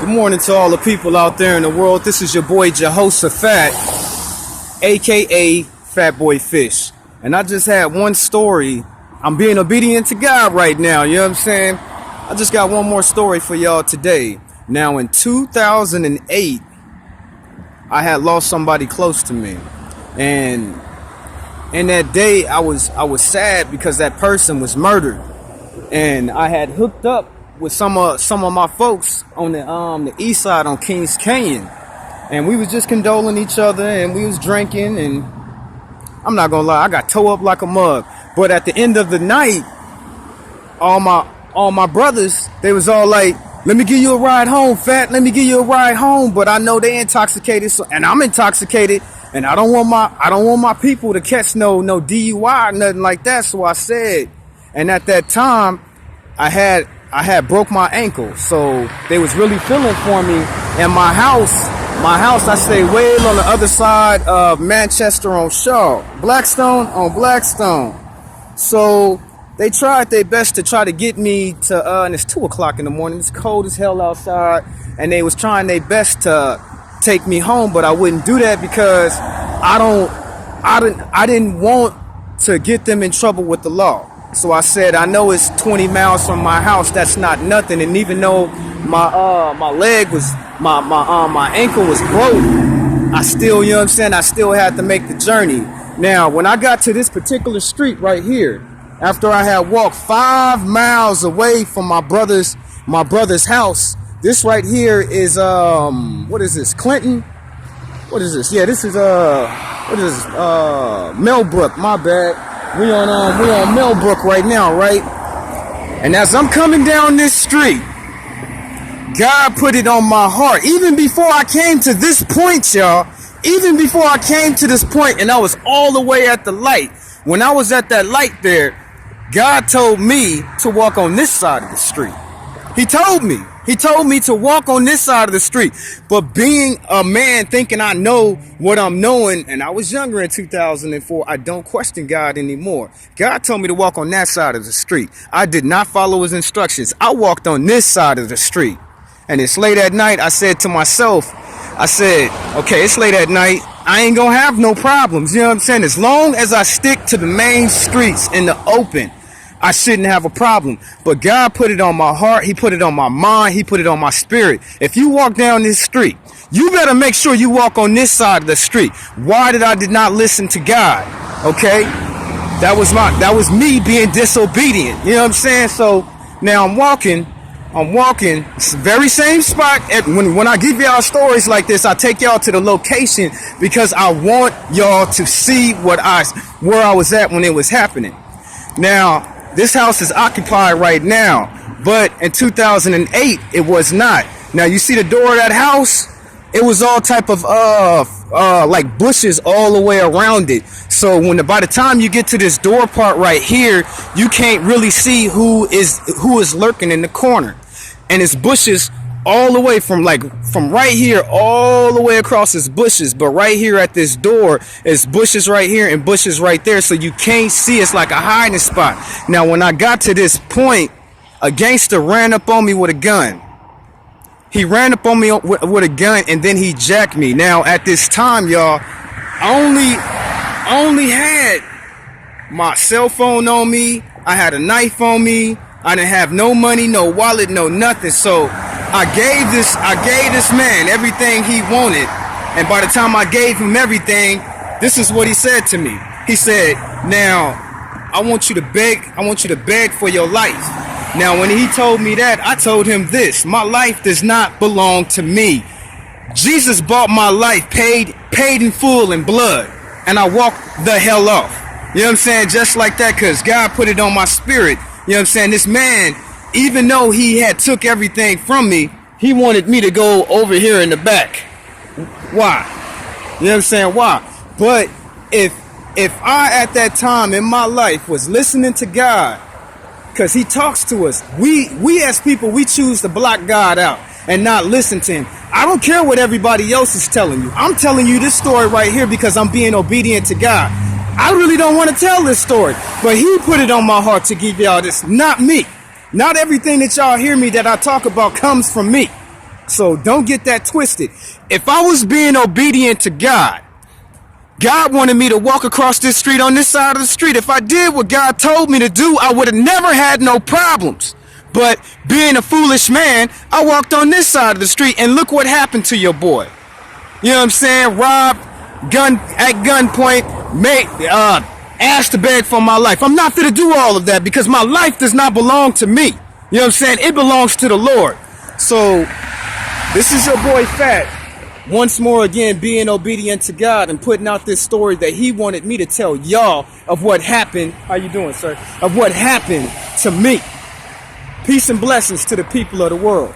Good morning to all the people out there in the world. This is your boy Jehoshaphat, aka Fat Boy Fish. And I just had one story. I'm being obedient to God right now, you know what I'm saying? I just got one more story for y'all today. Now in 2008, I had lost somebody close to me. And in that day I was sad because that person was murdered. And I had hooked up with some of my folks on the east side on Kings Canyon, and we was just condoling each other, and we was drinking, and I'm not gonna lie, I got towed up like a mug. But at the end of the night, all my brothers, they was all like, "Let me give you a ride home, Fat. Let me give you a ride home." But I know they intoxicated, and I'm intoxicated, and I don't want my people to catch no DUI or nothing like that. So I said, and at that time, I had broke my ankle, so they was really feeling for me. And my house, I stay way on the other side of Manchester on Shaw, Blackstone on Blackstone. So they tried their best to try to get me to, and it's 2:00 in the morning. It's cold as hell outside, and they was trying their best to take me home, but I wouldn't do that because I didn't want to get them in trouble with the law. So I said, I know it's 20 miles from my house. That's not nothing. And even though my leg was, my ankle was broke, I still, you know what I'm saying, I still had to make the journey. Now, when I got to this particular street right here, after I had walked 5 miles away from my brother's house, this right here is, what is this, Clinton? What is this? Yeah, this is, what is this? Millbrook, my bad. We on Millbrook right now, right? And as I'm coming down this street, God put it on my heart. Even before I came to this point, y'all, even before I came to this point, and I was all the way at the light. When I was at that light there, God told me to walk on this side of the street. He told me to walk on this side of the street. But being a man thinking I know what I'm knowing, and I was younger in 2004, I don't question God anymore. God told me to walk on that side of the street. I did not follow his instructions. I walked on this side of the street. And it's late at night. I said to myself, okay, it's late at night. I ain't gonna have no problems. You know what I'm saying? As long as I stick to the main streets in the open, I shouldn't have a problem. But God put it on my heart. He put it on my mind. He put it on my spirit. If you walk down this street, you better make sure you walk on this side of the street. Why did I not listen to God? Okay? That was me being disobedient. You know what I'm saying? So now I'm walking, very same spot. When I give y'all stories like this, I take y'all to the location because I want y'all to see where I was at when it was happening. Now, this house is occupied right now, but in 2008, it was not. Now, you see the door of that house? It was all type of, like bushes all the way around it. So by the time you get to this door part right here, you can't really see who is lurking in the corner. And it's bushes all the way from right here all the way across is bushes, but right here at this door is bushes right here and bushes right there, so you can't see. It's like a hiding spot. Now when I got to this point, a gangster ran up on me with a gun. He ran up on me with a gun, and then he jacked me. Now at this time, y'all, I only had my cell phone on me. I had a knife on me. I didn't have no money, no wallet, no nothing. So I gave this man everything he wanted. And by the time I gave him everything, this is what he said to me. He said, "Now, I want you to beg for your life." Now, when he told me that, I told him this: my life does not belong to me. Jesus bought my life, paid in full in blood, and I walked the hell off. You know what I'm saying? Just like that, because God put it on my spirit. You know what I'm saying? This man, even though he had took everything from me, he wanted me to go over here in the back. Why? You know what I'm saying? Why? But if I at that time in my life was listening to God, because he talks to us, we as people, we choose to block God out and not listen to him. I don't care what everybody else is telling you. I'm telling you this story right here because I'm being obedient to God. I really don't want to tell this story, but he put it on my heart to give y'all this, not me. Not everything that y'all hear me that I talk about comes from me. So don't get that twisted. If I was being obedient to God, God wanted me to walk across this street on this side of the street. If I did what God told me to do, I would have never had no problems. But being a foolish man, I walked on this side of the street, and look what happened to your boy. You know what I'm saying? Robbed, at gunpoint, asked to beg for my life. I'm not gonna do all of that because my life does not belong to me. You know what I'm saying? It belongs to the Lord. So this is your boy Fat. Once more again, being obedient to God and putting out this story that he wanted me to tell y'all of what happened. How you doing, sir? Of what happened to me. Peace and blessings to the people of the world.